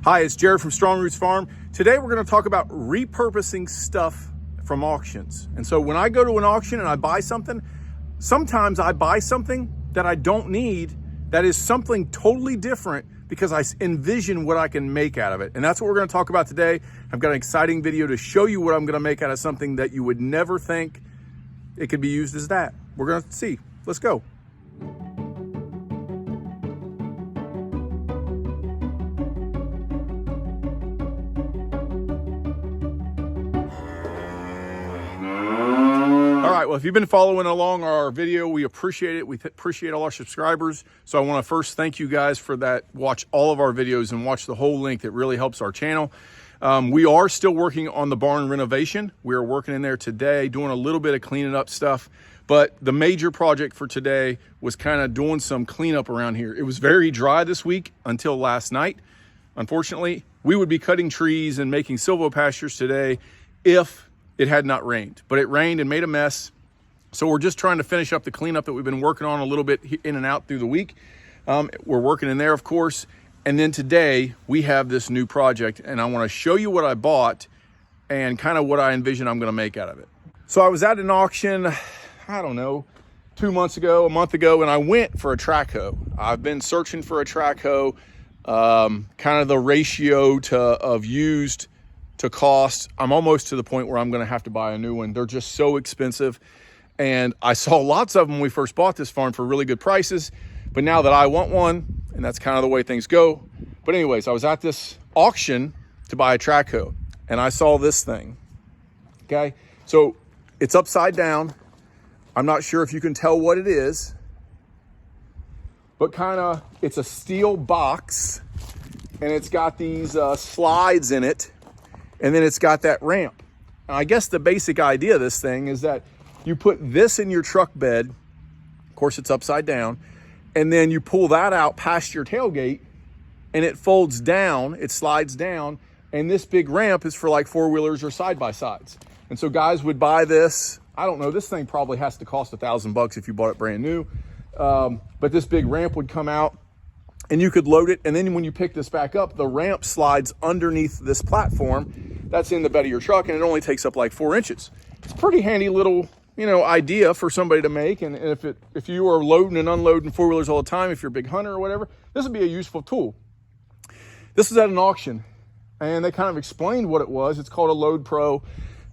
Hi, it's Jared from Strong Roots Farm. Today we're going to talk about repurposing stuff from auctions. And so when I go to an auction and I buy something, sometimes I buy something that I don't need that is something totally different because I envision what I can make out of it. And that's what we're going to talk about today. I've got an exciting video to show you what I'm going to make out of something that you would never think it could be used as that. We're going to see. Let's go. Well, if you've been following along our video, we appreciate it. We appreciate all our subscribers. So I want to first thank you guys for that. Watch all of our videos and watch the whole link. It really helps our channel. We are still working on the barn renovation. We are working in there today, doing a little bit of cleaning up stuff. But the major project for today was kind of doing some cleanup around here. It was very dry this week until last night. Unfortunately, we would be cutting trees and making silvopastures today if it had not rained. But it rained and made a mess. So we're just trying to finish up the cleanup that we've been working on a little bit in and out through the week. We're working in there, of course. And then today we have this new project and I want to show you what I bought and kind of what I envision I'm going to make out of it. So I was at an auction, I don't know, 2 months ago, a month ago, and I went for a track hoe. I've been searching for a track hoe, kind of the ratio of used to cost. I'm almost to the point where I'm going to have to buy a new one. They're just so expensive. And I saw lots of them when we first bought this farm for really good prices. But now that I want one, and that's kind of the way things go. But anyways, I was at this auction to buy a track hoe and I saw this thing. Okay, so it's upside down. I'm not sure if you can tell what it is, but kind of, it's a steel box and it's got these slides in it. And then it's got that ramp. And I guess the basic idea of this thing is that you put this in your truck bed. Of course, it's upside down. And then you pull that out past your tailgate and it folds down, it slides down. And this big ramp is for like four-wheelers or side-by-sides. And so guys would buy this. I don't know, this thing probably has to cost $1,000 if you bought it brand new. But this big ramp would come out and you could load it. And then when you pick this back up, the ramp slides underneath this platform that's in the bed of your truck, and it only takes up like 4 inches. It's a pretty handy little, idea for somebody to make. And if you are loading and unloading four-wheelers all the time, if you're a big hunter or whatever, this would be a useful tool. This is at an auction, and they kind of explained what it was. It's called a Load Pro.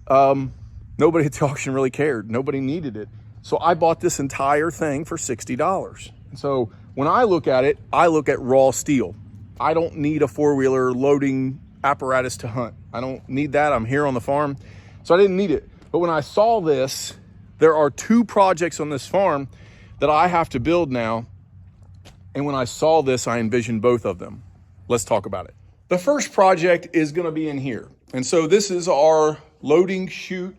Nobody at the auction really cared. Nobody needed it. So I bought this entire thing for $60. And so when I look at it, I look at raw steel. I don't need a four-wheeler loading apparatus to hunt. I don't need that. I'm here on the farm, so I didn't need it. But when I saw this, there are 2 projects on this farm that I have to build now. And when I saw this, I envisioned both of them. Let's talk about it. The first project is going to be in here. And so this is our loading chute,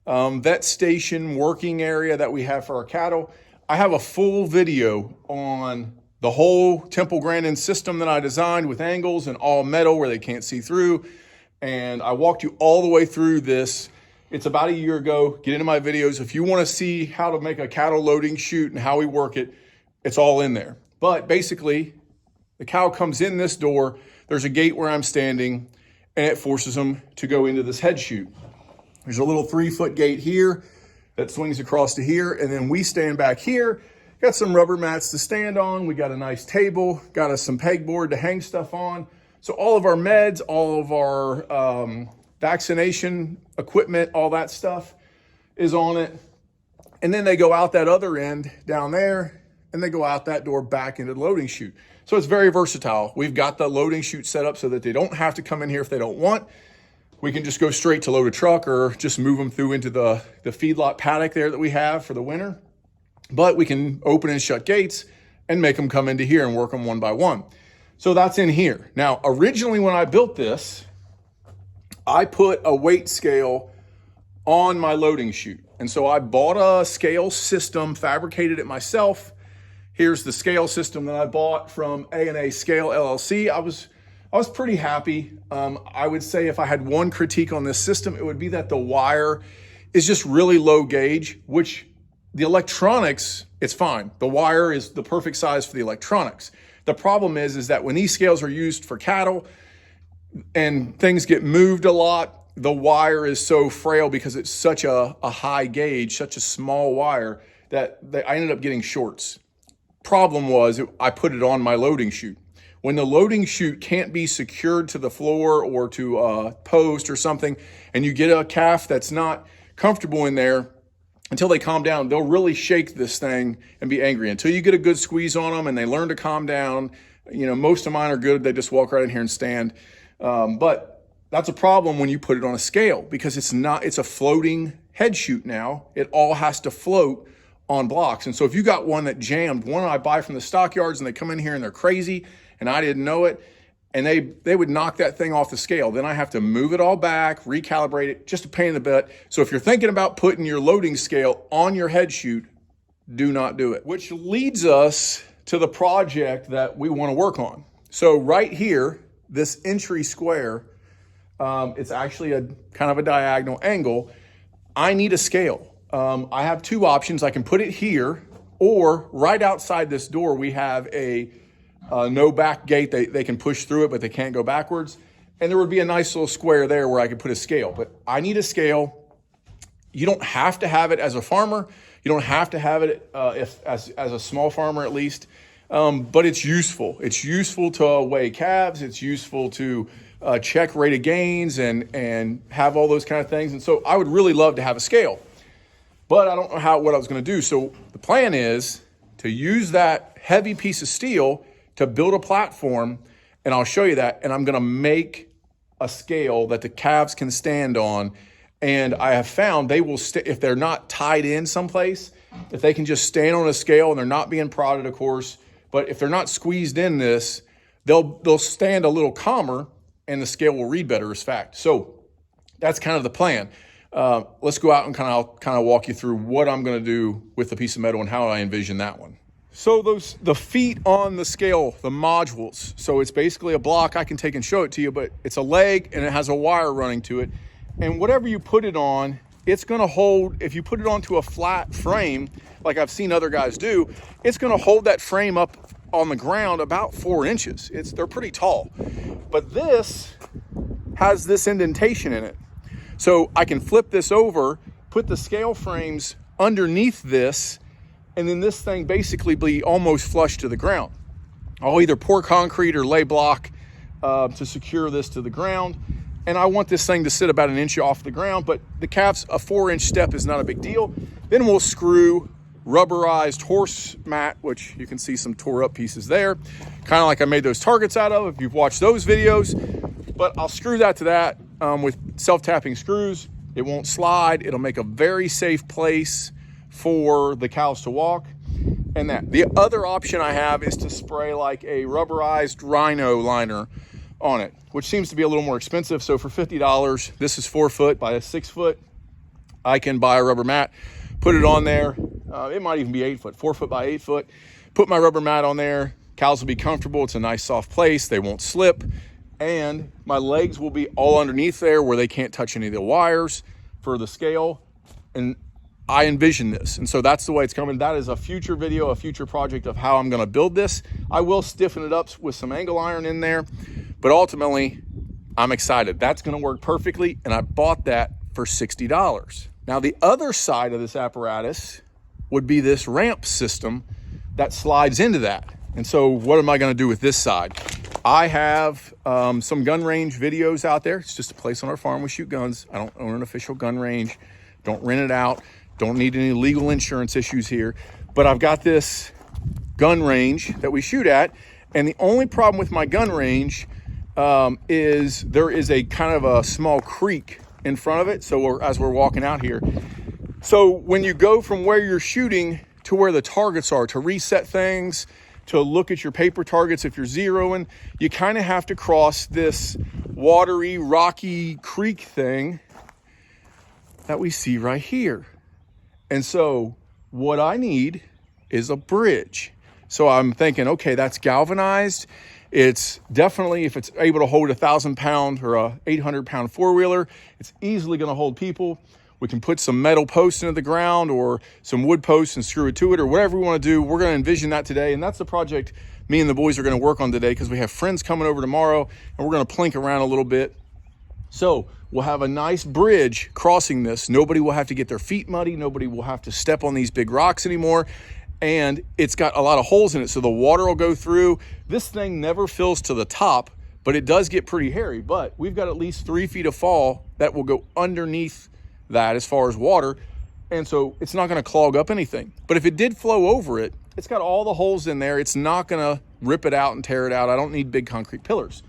vet station working area that we have for our cattle. I have a full video on the whole Temple Grandin system that I designed with angles and all metal where they can't see through. And I walked you all the way through this. It's about a year ago. Get into my videos. If you want to see how to make a cattle loading chute and how we work it, it's all in there. But basically, the cow comes in this door. There's a gate where I'm standing, and it forces them to go into this head chute. There's a little 3-foot gate here that swings across to here, and then we stand back here. Got some rubber mats to stand on. We got a nice table, got us some pegboard to hang stuff on. So all of our meds, all of our vaccination equipment, all that stuff is on it. And then they go out that other end down there, and they go out that door back into the loading chute. So it's very versatile. We've got the loading chute set up so that they don't have to come in here if they don't want. We can just go straight to load a truck or just move them through into the feedlot paddock there that we have for the winter. But we can open and shut gates and make them come into here and work them one by one. So that's in here. Now, originally when I built this, I put a weight scale on my loading chute. And so I bought a scale system, fabricated it myself. Here's the scale system that I bought from A&A Scale LLC. I was pretty happy. I would say if I had one critique on this system, it would be that the wire is just really low gauge, which the electronics, it's fine. The wire is the perfect size for the electronics. The problem is that when these scales are used for cattle, and things get moved a lot. The wire is so frail because it's such a high gauge, such a small wire that I ended up getting shorts. Problem was I put it on my loading chute. When the loading chute can't be secured to the floor or to a post or something, and you get a calf that's not comfortable in there, until they calm down, they'll really shake this thing and be angry. Until you get a good squeeze on them and they learn to calm down, you know, most of mine are good. They just walk right in here and stand. But that's a problem when you put it on a scale, because it's a floating head chute now. It all has to float on blocks. And so if you got one that jammed, one I buy from the stockyards and they come in here and they're crazy and I didn't know it, and they would knock that thing off the scale. Then I have to move it all back, recalibrate it, just a pain in the butt. So if you're thinking about putting your loading scale on your head chute, do not do it. Which leads us to the project that we want to work on. So right here, this entry square, it's actually a kind of a diagonal angle. I need a scale. I have two options. I can put it here, or right outside this door, we have a no back gate. They can push through it, but they can't go backwards. And there would be a nice little square there where I could put a scale, but I need a scale. You don't have to have it as a farmer. You don't have to have it as a small farmer, at least. But it's useful. It's useful to weigh calves. It's useful to check rate of gains and have all those kind of things. And so I would really love to have a scale, but I don't know what I was going to do. So the plan is to use that heavy piece of steel to build a platform, and I'll show you that. And I'm going to make a scale that the calves can stand on. And I have found they will, if they're not tied in someplace, if they can just stand on a scale and they're not being prodded, of course, but if they're not squeezed in this, they'll stand a little calmer and the scale will read better as fact. So that's kind of the plan. Let's go out and kind of walk you through what I'm going to do with the piece of metal and how I envision that one. So the feet on the scale, the modules. So it's basically a block. I can take and show it to you, but it's a leg and it has a wire running to it. And whatever you put it on, it's going to hold. If you put it onto a flat frame, like I've seen other guys do, it's going to hold that frame up on the ground about 4 inches. They're pretty tall, but this has this indentation in it. So I can flip this over, put the scale frames underneath this, and then this thing basically be almost flush to the ground. I'll either pour concrete or lay block to secure this to the ground. And I want this thing to sit about 1 inch off the ground, but the calves, a 4-inch step is not a big deal. Then we'll screw rubberized horse mat, which you can see some tore up pieces there, kind of like I made those targets out of, if you've watched those videos. But I'll screw that to that with self-tapping screws. It won't slide. It'll make a very safe place for the cows to walk. And that the other option I have is to spray like a rubberized rhino liner on it, which seems to be a little more expensive. So for $50, this is 4 foot by 6 foot. I can buy a rubber mat, put it on there. It might even be 8 foot, 4 foot by 8 foot. Put my rubber mat on there. Cows will be comfortable. It's a nice soft place. They won't slip. And my legs will be all underneath there where they can't touch any of the wires for the scale. And I envision this. And so that's the way it's coming. That is a future video, a future project of how I'm going to build this. I will stiffen it up with some angle iron in there, but ultimately I'm excited. That's going to work perfectly. And I bought that for $60. Now the other side of this apparatus would be this ramp system that slides into that. And so what am I going to do with this side? I have some gun range videos out there. It's just a place on our farm we shoot guns. I don't own an official gun range. Don't rent it out. Don't need any legal insurance issues here. But I've got this gun range that we shoot at. And the only problem with my gun range is there is a kind of a small creek in front of it. So as we're walking out here. So when you go from where you're shooting to where the targets are, to reset things, to look at your paper targets, if you're zeroing, you kind of have to cross this watery, rocky creek thing that we see right here. And so what I need is a bridge. So I'm thinking, okay, that's galvanized. It's definitely, if it's able to hold a 1,000 pound or a 800 pound four-wheeler, it's easily going to hold people. We can put some metal posts into the ground or some wood posts and screw it to it, or whatever we want to do. We're going to envision that today. And that's the project me and the boys are going to work on today, because we have friends coming over tomorrow and we're going to plink around a little bit. So we'll have a nice bridge crossing this. Nobody will have to get their feet muddy. Nobody will have to step on these big rocks anymore. And it's got a lot of holes in it, so the water will go through. This thing never fills to the top, but it does get pretty hairy. But we've got at least 3 feet of fall that will go underneath that as far as water. And so it's not going to clog up anything. But if it did flow over it, it's got all the holes in there. It's not going to rip it out and tear it out. I don't need big concrete pillars.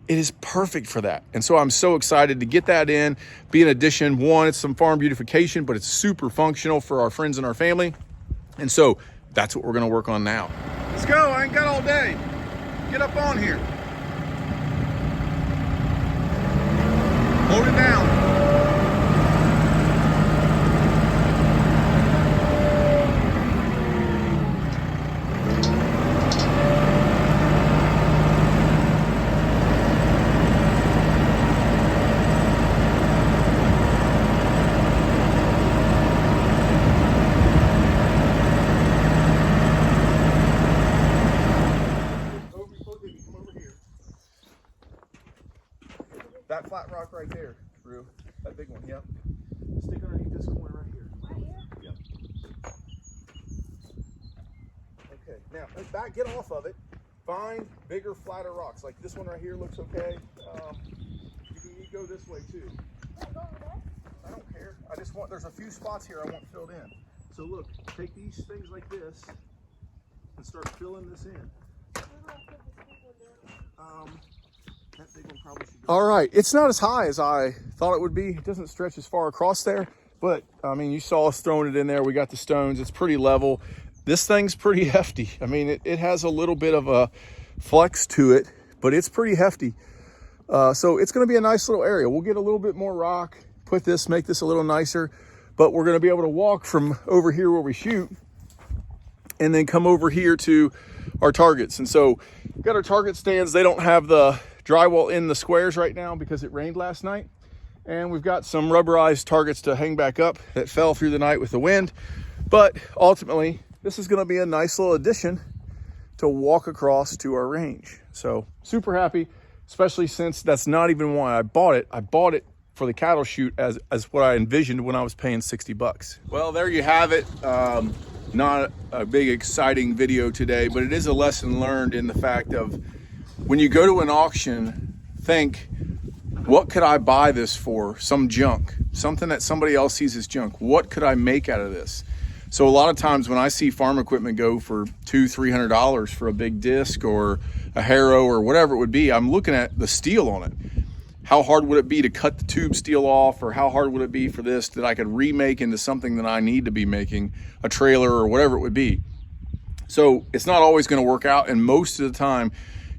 It is perfect for that. And so I'm so excited to get that in, be an addition. One, it's some farm beautification, but it's super functional for our friends and our family. And so that's what we're going to work on now. Let's go. I ain't got all day. Get up on here. Hold it down. That flat rock right there, Rue. That big one, yep. Stick underneath this corner right here. Right here? Yep. Okay, now get off of it. Find bigger, flatter rocks. Like this one right here looks okay. You can go this way too. Can I go over there? I don't care. I just want, there's a few spots here I want filled in. So look, take these things like this and start filling this in. Where do I put this big one down? That big one probably should go. All right, it's not as high as I thought it would be. It doesn't stretch as far across there, but I mean, you saw us throwing it in there. We got the stones. It's pretty level. This thing's pretty hefty. I mean, it has a little bit of a flex to it, but it's pretty hefty. So it's going to be a nice little area. We'll get a little bit more rock, make this a little nicer, but we're going to be able to walk from over here where we shoot and then come over here to our targets. And so we've got our target stands. They don't have the drywall in the squares right now because it rained last night. And we've got some rubberized targets to hang back up that fell through the night with the wind. But ultimately, this is going to be a nice little addition to walk across to our range. So super happy, especially since that's not even why I bought it. I bought it for the cattle shoot as what I envisioned when I was paying $60. Well, there you have it. Not a big exciting video today, but it is a lesson learned in the fact of when you go to an auction, think, what could I buy this for? Some junk, something that somebody else sees as junk. What could I make out of this? So a lot of times when I see farm equipment go for $200-300 for a big disc or a harrow or whatever it would be, I'm looking at the steel on it. How hard would it be to cut the tube steel off, or how hard would it be for this that I could remake into something that I need to be making, a trailer or whatever it would be. So it's not always going to work out, and most of the time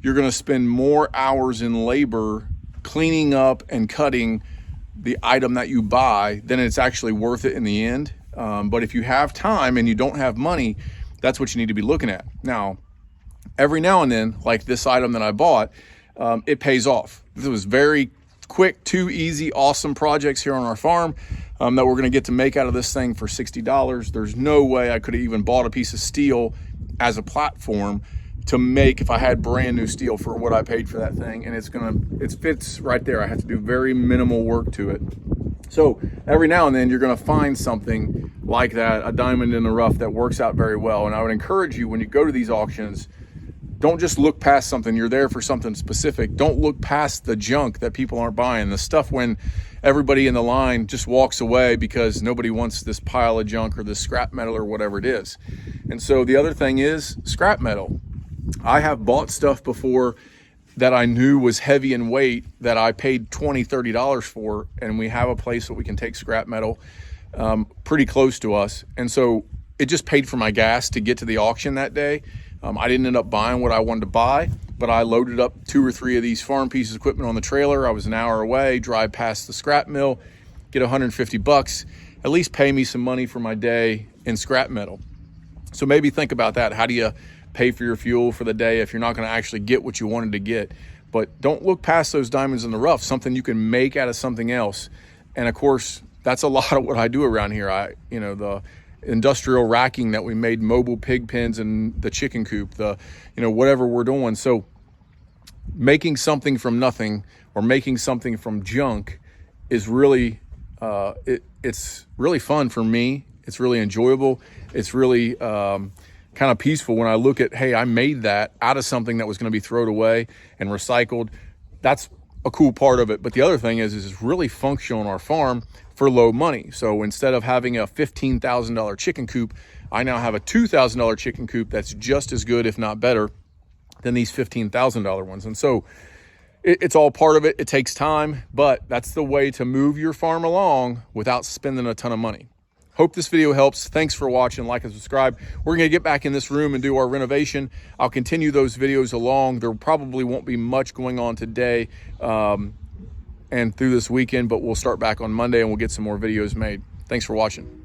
you're going to spend more hours in labor cleaning up and cutting the item that you buy than it's actually worth it in the end. But if you have time and you don't have money, that's what you need to be looking at. Now, every now and then, like this item that I bought, it pays off. This was very quick, 2 easy, awesome projects here on our farm that we're gonna get to make out of this thing for $60. There's no way I could have even bought a piece of steel as a platform to make if I had brand new steel for what I paid for that thing. And it fits right there. I have to do very minimal work to it. So every now and then you're gonna find something like that, a diamond in the rough that works out very well. And I would encourage you, when you go to these auctions, don't just look past something. You're there for something specific. Don't look past the junk that people aren't buying. The stuff when everybody in the line just walks away because nobody wants this pile of junk or this scrap metal or whatever it is. And so the other thing is scrap metal. I have bought stuff before that I knew was heavy in weight that I paid $20-30 for, and we have a place that we can take scrap metal pretty close to us. And so it just paid for my gas to get to the auction that day. I didn't end up buying what I wanted to buy, but I loaded up 2 or 3 of these farm pieces of equipment on the trailer. I was an hour away, drive past the scrap mill, get $150, at least pay me some money for my day in scrap metal. So maybe think about that. How do you pay for your fuel for the day if you're not going to actually get what you wanted to get? But don't look past those diamonds in the rough, something you can make out of something else. And of course, that's a lot of what I do around here. The industrial racking that we made, mobile pig pens and the chicken coop, whatever we're doing. So making something from nothing or making something from junk is really, it's really fun for me. It's really enjoyable. It's really kind of peaceful when I look at, hey, I made that out of something that was going to be thrown away and recycled. That's a cool part of it. But the other thing is it's really functional on our farm for low money. So instead of having a $15,000 chicken coop, I now have a $2,000 chicken coop that's just as good, if not better, than these $15,000 ones. And so it's all part of it. It takes time, but that's the way to move your farm along without spending a ton of money. Hope this video helps. Thanks for watching. Like and subscribe. We're going to get back in this room and do our renovation. I'll continue those videos along. There probably won't be much going on today and through this weekend, but we'll start back on Monday and we'll get some more videos made. Thanks for watching.